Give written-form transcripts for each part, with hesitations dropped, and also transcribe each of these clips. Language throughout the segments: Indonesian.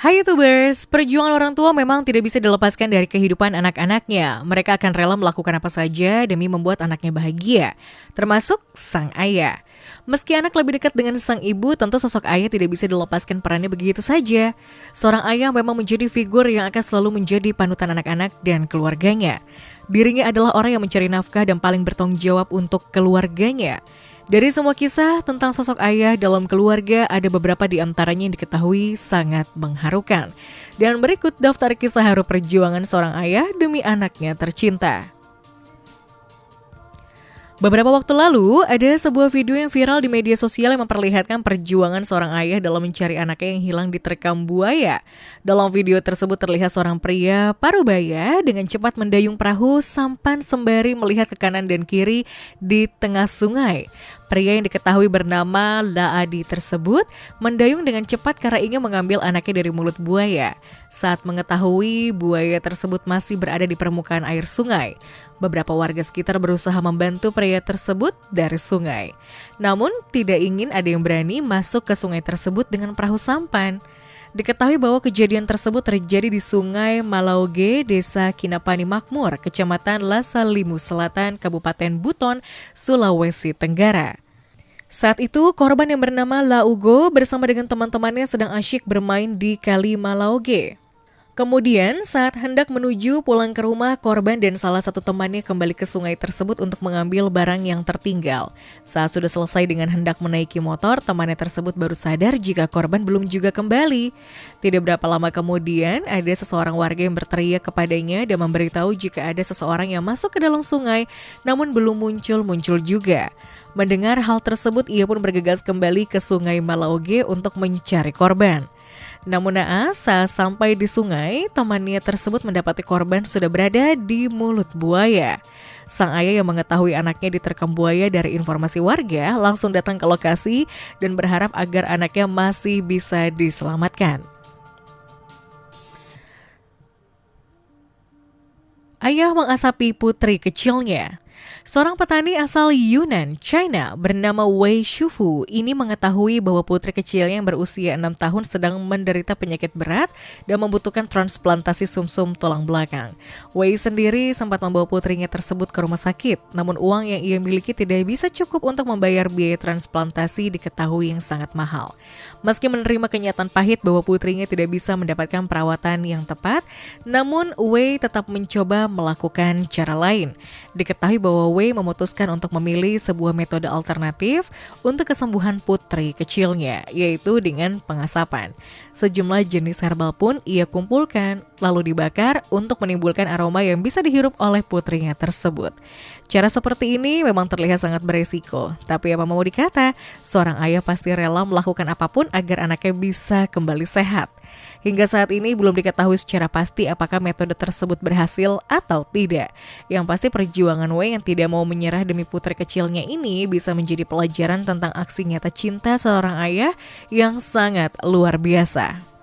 Hai YouTubers, perjuangan orang tua memang tidak bisa dilepaskan dari kehidupan anak-anaknya. Mereka akan rela melakukan apa saja demi membuat anaknya bahagia, termasuk sang ayah. Meski anak lebih dekat dengan sang ibu, tentu sosok ayah tidak bisa dilepaskan perannya begitu saja. Seorang ayah memang menjadi figur yang akan selalu menjadi panutan anak-anak dan keluarganya. Dirinya adalah orang yang mencari nafkah dan paling bertanggung jawab untuk keluarganya. Dari semua kisah tentang sosok ayah dalam keluarga, ada beberapa di antaranya yang diketahui sangat mengharukan. Dan berikut daftar kisah haru perjuangan seorang ayah demi anaknya tercinta. Beberapa waktu lalu, ada sebuah video yang viral di media sosial yang memperlihatkan perjuangan seorang ayah dalam mencari anaknya yang hilang diterkam buaya. Dalam video tersebut terlihat seorang pria parubaya dengan cepat mendayung perahu sampan sembari melihat ke kanan dan kiri di tengah sungai. Pria yang diketahui bernama Laadi tersebut mendayung dengan cepat karena ingin mengambil anaknya dari mulut buaya. Saat mengetahui buaya tersebut masih berada di permukaan air sungai, beberapa warga sekitar berusaha membantu pria tersebut dari sungai. Namun tidak ingin ada yang berani masuk ke sungai tersebut dengan perahu sampan. Diketahui bahwa kejadian tersebut terjadi di Sungai Malauge, Desa Kinapani Makmur, Kecamatan Lasalimu Selatan, Kabupaten Buton, Sulawesi Tenggara. Saat itu, korban yang bernama Laugo bersama dengan teman-temannya sedang asyik bermain di Kali Malauge. Kemudian, saat hendak menuju pulang ke rumah, korban dan salah satu temannya kembali ke sungai tersebut untuk mengambil barang yang tertinggal. Saat sudah selesai dengan hendak menaiki motor, temannya tersebut baru sadar jika korban belum juga kembali. Tidak berapa lama kemudian, ada seseorang warga yang berteriak kepadanya dan memberitahu jika ada seseorang yang masuk ke dalam sungai, namun belum muncul juga. Mendengar hal tersebut, ia pun bergegas kembali ke Sungai Malauge untuk mencari korban. Namun naas, saat sampai di sungai, temannya tersebut mendapati korban sudah berada di mulut buaya. Sang ayah yang mengetahui anaknya diterkam buaya dari informasi warga langsung datang ke lokasi dan berharap agar anaknya masih bisa diselamatkan. Ayah mengasapi putri kecilnya. Seorang petani asal Yunnan, China bernama Wei Shufu ini mengetahui bahwa putri kecilnya yang berusia 6 tahun sedang menderita penyakit berat dan membutuhkan transplantasi sumsum tulang belakang. Wei sendiri sempat membawa putrinya tersebut ke rumah sakit, namun uang yang ia miliki tidak bisa cukup untuk membayar biaya transplantasi diketahui yang sangat mahal. Meski menerima kenyataan pahit bahwa putrinya tidak bisa mendapatkan perawatan yang tepat, namun Wei tetap mencoba melakukan cara lain. Diketahui bahwa Wei memutuskan untuk memilih sebuah metode alternatif untuk kesembuhan putri kecilnya, yaitu dengan pengasapan. Sejumlah jenis herbal pun ia kumpulkan, lalu dibakar untuk menimbulkan aroma yang bisa dihirup oleh putrinya tersebut. Cara seperti ini memang terlihat sangat beresiko, tapi apa mau dikata, seorang ayah pasti rela melakukan apapun agar anaknya bisa kembali sehat. Hingga saat ini belum diketahui secara pasti apakah metode tersebut berhasil atau tidak. Yang pasti perjuangan Wei yang tidak mau menyerah demi putri kecilnya ini bisa menjadi pelajaran tentang aksi nyata cinta seorang ayah yang sangat luar biasa.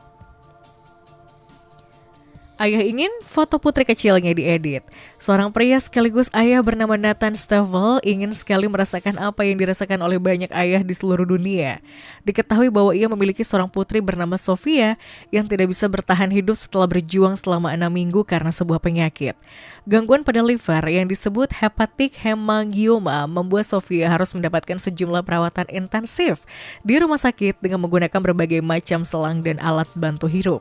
Ayah ingin foto putri kecilnya diedit. Seorang pria sekaligus ayah bernama Nathan Stavel ingin sekali merasakan apa yang dirasakan oleh banyak ayah di seluruh dunia. Diketahui bahwa ia memiliki seorang putri bernama Sofia yang tidak bisa bertahan hidup setelah berjuang selama 6 minggu karena sebuah penyakit. Gangguan pada liver yang disebut hepatic hemangioma membuat Sofia harus mendapatkan sejumlah perawatan intensif di rumah sakit dengan menggunakan berbagai macam selang dan alat bantu hidup.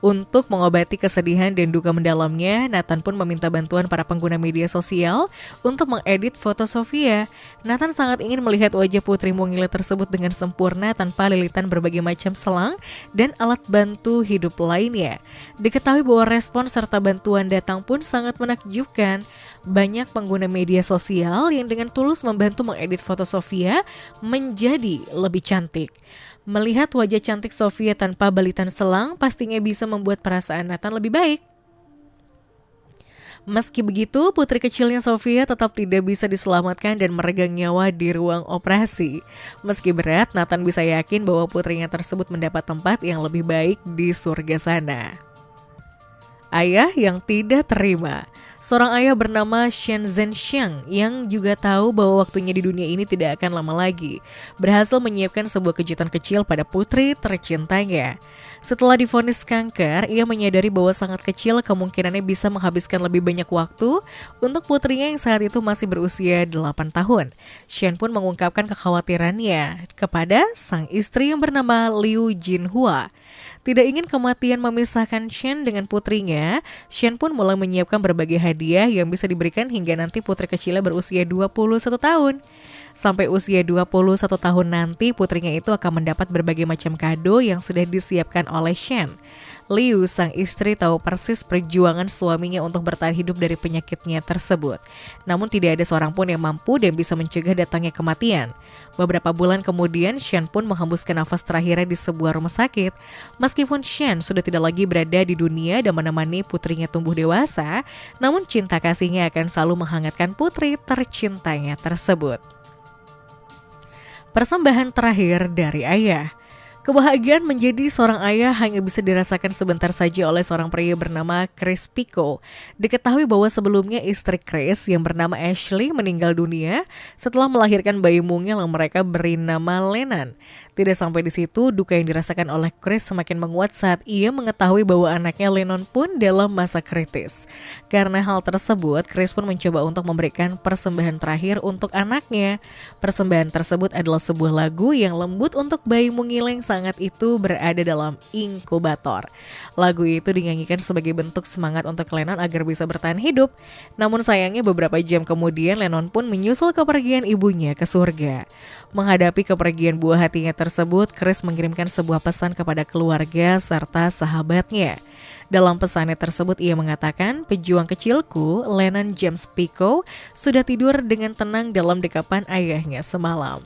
Untuk mengobati kesedihan dan duka mendalamnya, Nathan pun meminta bantuan para pengguna media sosial untuk mengedit foto Sofia. Nathan sangat ingin melihat wajah putri mungil tersebut dengan sempurna tanpa lilitan berbagai macam selang dan alat bantu hidup lainnya. Diketahui bahwa respon serta bantuan datang pun sangat menakjubkan. Banyak pengguna media sosial yang dengan tulus membantu mengedit foto Sofia menjadi lebih cantik. Melihat wajah cantik Sofia tanpa balitan selang pastinya bisa membuat perasaan Nathan lebih baik. Meski begitu, putri kecilnya Sofia tetap tidak bisa diselamatkan dan meregang nyawa di ruang operasi. Meski berat, Nathan bisa yakin bahwa putrinya tersebut mendapat tempat yang lebih baik di surga sana. Ayah yang tidak terima. Seorang ayah bernama Shen Zhenxiang yang juga tahu bahwa waktunya di dunia ini tidak akan lama lagi, berhasil menyiapkan sebuah kejutan kecil pada putri tercintanya. Setelah divonis kanker, ia menyadari bahwa sangat kecil kemungkinannya bisa menghabiskan lebih banyak waktu untuk putrinya yang saat itu masih berusia 8 tahun. Shen pun mengungkapkan kekhawatirannya kepada sang istri yang bernama Liu Jinhua. Tidak ingin kematian memisahkan Shen dengan putrinya, Shen pun mulai menyiapkan berbagai hadiah yang bisa diberikan hingga nanti putri kecilnya berusia 21 tahun. Sampai usia 21 tahun nanti, putrinya itu akan mendapat berbagai macam kado yang sudah disiapkan oleh Shen. Liu, sang istri, tahu persis perjuangan suaminya untuk bertahan hidup dari penyakitnya tersebut. Namun tidak ada seorang pun yang mampu dan bisa mencegah datangnya kematian. Beberapa bulan kemudian, Shen pun menghembuskan nafas terakhirnya di sebuah rumah sakit. Meskipun Shen sudah tidak lagi berada di dunia dan menemani putrinya tumbuh dewasa, namun cinta kasihnya akan selalu menghangatkan putri tercintanya tersebut. Persembahan terakhir dari ayah. Kebahagiaan menjadi seorang ayah hanya bisa dirasakan sebentar saja oleh seorang pria bernama Chris Pico. Diketahui bahwa sebelumnya istri Chris yang bernama Ashley meninggal dunia setelah melahirkan bayi mungil yang mereka beri nama Lennon. Tidak sampai di situ, duka yang dirasakan oleh Chris semakin menguat saat ia mengetahui bahwa anaknya Lennon pun dalam masa kritis. Karena hal tersebut, Chris pun mencoba untuk memberikan persembahan terakhir untuk anaknya. Persembahan tersebut adalah sebuah lagu yang lembut untuk bayi mungil yang sangat itu berada dalam inkubator. Lagu itu dinyanyikan sebagai bentuk semangat untuk Lennon agar bisa bertahan hidup. Namun sayangnya beberapa jam kemudian Lennon pun menyusul kepergian ibunya ke surga. Menghadapi kepergian buah hatinya tersebut, Chris mengirimkan sebuah pesan kepada keluarga serta sahabatnya. Dalam pesannya tersebut ia mengatakan, pejuang kecilku, Lennon James Pico, sudah tidur dengan tenang dalam dekapan ayahnya semalam.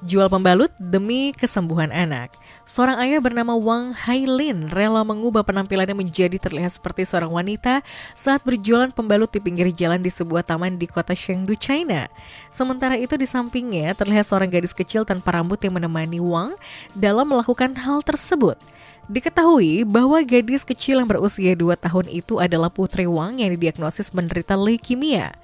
Jual pembalut demi kesembuhan anak. Seorang ayah bernama Wang Hailin rela mengubah penampilannya menjadi terlihat seperti seorang wanita saat berjualan pembalut di pinggir jalan di sebuah taman di kota Chengdu, China. Sementara itu di sampingnya terlihat seorang gadis kecil tanpa rambut yang menemani Wang dalam melakukan hal tersebut. Diketahui bahwa gadis kecil yang berusia 2 tahun itu adalah putri Wang yang didiagnosis menderita leukemia.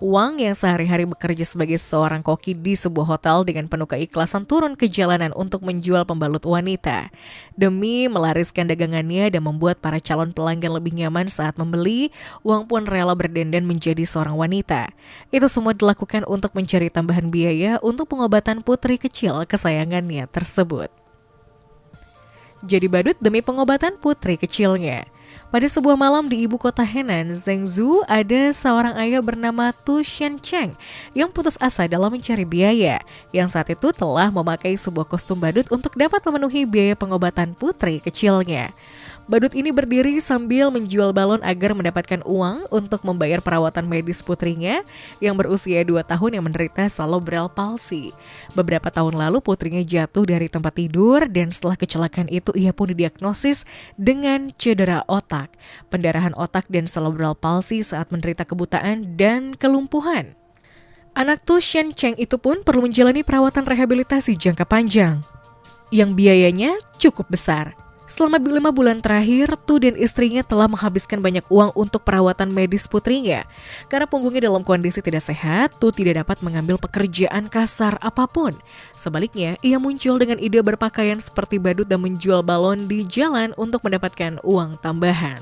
Wang yang sehari-hari bekerja sebagai seorang koki di sebuah hotel dengan penuh keikhlasan turun ke jalanan untuk menjual pembalut wanita. Demi melariskan dagangannya dan membuat para calon pelanggan lebih nyaman saat membeli, Wang pun rela berdandan menjadi seorang wanita. Itu semua dilakukan untuk mencari tambahan biaya untuk pengobatan putri kecil kesayangannya tersebut. Jadi badut demi pengobatan putri kecilnya. Pada sebuah malam di ibu kota Henan, Zhengzhou, ada seorang ayah bernama Tu Xiancheng yang putus asa dalam mencari biaya, yang saat itu telah memakai sebuah kostum badut untuk dapat memenuhi biaya pengobatan putri kecilnya. Badut ini berdiri sambil menjual balon agar mendapatkan uang untuk membayar perawatan medis putrinya yang berusia 2 tahun yang menderita cerebral palsy. Beberapa tahun lalu putrinya jatuh dari tempat tidur dan setelah kecelakaan itu ia pun didiagnosis dengan cedera otak, pendarahan otak dan cerebral palsy saat menderita kebutaan dan kelumpuhan. Anak Tu Xiancheng itu pun perlu menjalani perawatan rehabilitasi jangka panjang yang biayanya cukup besar. Selama 5 bulan terakhir, Tu dan istrinya telah menghabiskan banyak uang untuk perawatan medis putrinya. Karena punggungnya dalam kondisi tidak sehat, Tu tidak dapat mengambil pekerjaan kasar apapun. Sebaliknya, ia muncul dengan ide berpakaian seperti badut dan menjual balon di jalan untuk mendapatkan uang tambahan.